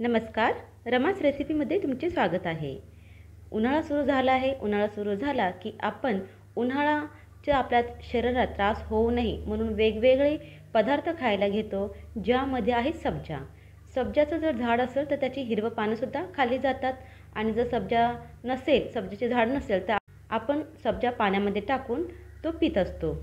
नमस्कार. रमास रेसिपीमध्ये तुमचे स्वागत आहे. उन्हाळा सुरू झाला आहे. उन्हाळा सुरू झाला की आपण उन्हाळ्याच्या आपल्या शरीरात त्रास होऊ नये म्हणून वेगवेगळे पदार्थ खायला घेतो, ज्यामध्ये आहे सब्जा. सब्जाचं जर झाड असेल तर त्याची हिरवं पानंसुद्धा खाल्ली जातात आणि जर सब्जाचे झाड नसेल तर आपण सब्जा पाण्यामध्ये टाकून तो पीत असतो.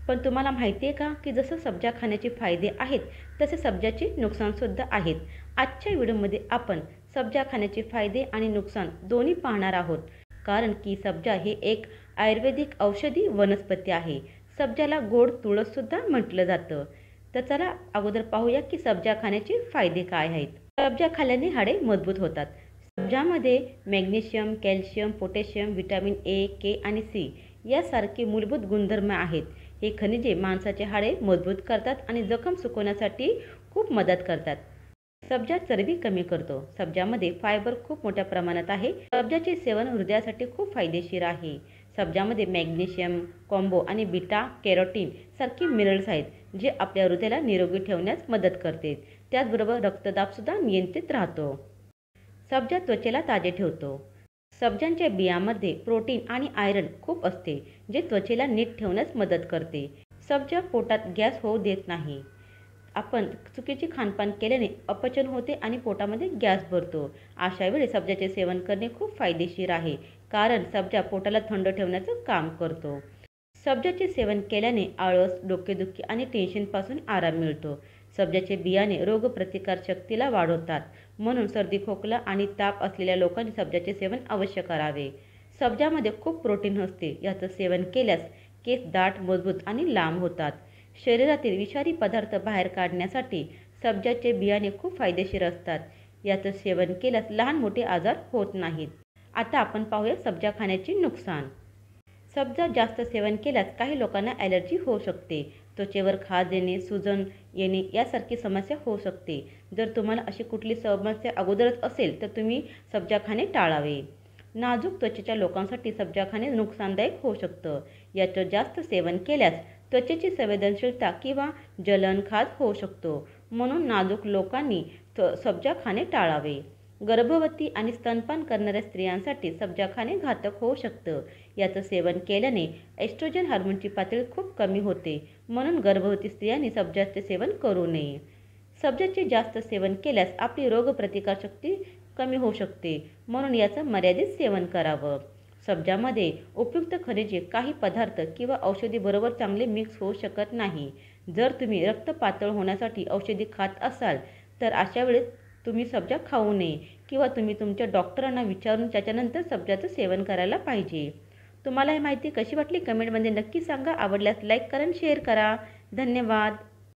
पण तुम्हाला माहिती आहे का की जसं सब्जा खाण्याचे फायदे आहेत तसे सब्जाचे नुकसानसुद्धा आहेत. आजच्या व्हिडिओमध्ये आपण सब्जा खाण्याचे फायदे आणि नुकसान दोन्ही पाहणार आहोत. कारण की सब्जा हे एक आयुर्वेदिक औषधी वनस्पती आहे. सब्जाला गोड तुळससुद्धा म्हटलं जातं. तर चला अगोदर पाहूया की सब्जा खाण्याचे फायदे काय आहेत. सब्जा खाल्ल्याने हाडे मजबूत होतात. सब्जामध्ये magnesium, calcium, potassium, vitamin A, K आणि सी यासारखे मूलभूत गुणधर्म आहेत. हे खनिजे माणसाचे हाडे मजबूत करतात आणि जखम सुकवण्यासाठी खूप मदत करतात. सब्जा चरबी कमी करतो. सब्जामध्ये फायबर खूप मोठ्या प्रमाणात आहे. सब्जाचे सेवन हृदयासाठी खूप फायदेशीर आहे. सब्जामध्ये मॅग्नेशियम, कॉम्बो आणि बीटा कॅरोटीन सारखी मिनरल्स आहेत, जे आपल्या हृदयाला निरोगी ठेवण्यास मदत करते. त्याचबरोबर रक्तदाबसुद्धा नियंत्रित राहतो. सब्जा त्वचेला ताजे ठेवतो. सब्जांच्या बियांमध्ये प्रोटीन आणि आयरन खूप असते, जे त्वचेला नीट ठेवण्यास मदत करते. सब्जा पोटात गॅस होऊ देत नाही. आपण चुकीचे खानपान केल्याने अपचन होते आणि पोटामध्ये गॅस भरतो. अशा वेळी सब्जाचे सेवन करणे खूप फायदेशीर आहे, कारण सब्जा पोटाला थंड ठेवण्याचं काम करतो. सब्जाचे सेवन केल्याने आळस, डोकेदुखी आणि टेन्शनपासून आराम मिळतो. सब्जाचे बियाणे रोगप्रतिकारशक्तीला वाढवतात, म्हणून सर्दी, खोकला आणि ताप असलेल्या लोकांनी सब्जाचे सेवन अवश्य करावे. सब्जामध्ये खूप प्रोटीन असते. याचं सेवन केल्यास केस दाट, मजबूत आणि लांब होतात. शरीरातील विषारी पदार्थ बाहेर काढण्यासाठी सब्जाचे बियाणे खूप फायदेशीर असतात. याचं सेवन केल्यास लहान मोठे आजार होत नाहीत. आता आपण पाहूया सब्जा खाण्याचे नुकसान. सब्जा जास्त सेवन केल्यास काही लोकांना ॲलर्जी होऊ शकते. त्वचेवर खाज येणे, सुजन येणे यासारखी समस्या होऊ शकते. जर तुम्हाला अशी कुठली समस्या अगोदरच असेल तर तुम्ही सब्जा खाणे टाळावे. नाजूक त्वचेच्या लोकांसाठी सब्जा खाणे नुकसानदायक होऊ शकतं. याचं जास्त सेवन केल्यास त्वचेची संवेदनशीलता किंवा जलन, खाज होऊ शकतो. म्हणून नाजूक लोकांनी सब्जा खाणे टाळावे. गर्भवती आणि स्तनपान करणाऱ्या स्त्रियांसाठी सब्जा खाणे घातक होऊ शकतं. याचं सेवन केल्याने एस्ट्रोजन हार्मोनची पातळी खूप कमी होते, म्हणून गर्भवती स्त्रियांनी सब्जाचे सेवन करू नये. सब्जाचे जास्त सेवन केल्यास आपली रोगप्रतिकारशक्ती कमी होऊ शकते, म्हणून याचं मर्यादित सेवन करावं. सब्जामध्ये उपयुक्त खनिजे काही पदार्थ किंवा औषधी बरोबर चांगले मिक्स होऊ शकत नाही. जर तुम्ही रक्त पातळ होण्यासाठी औषधी खात असाल तर अशा वेळेस तुम्ही सब्जा खाऊ नये किंवा तुम्ही तुमच्या डॉक्टरांना विचारून त्याच्यानंतर सब्जाचं सेवन करायला पाहिजे. तुम्हाला ही माहिती कशी वाटली कमेंटमध्ये नक्की सांगा. आवडल्यास लाईक करा आणि शेअर करा. धन्यवाद.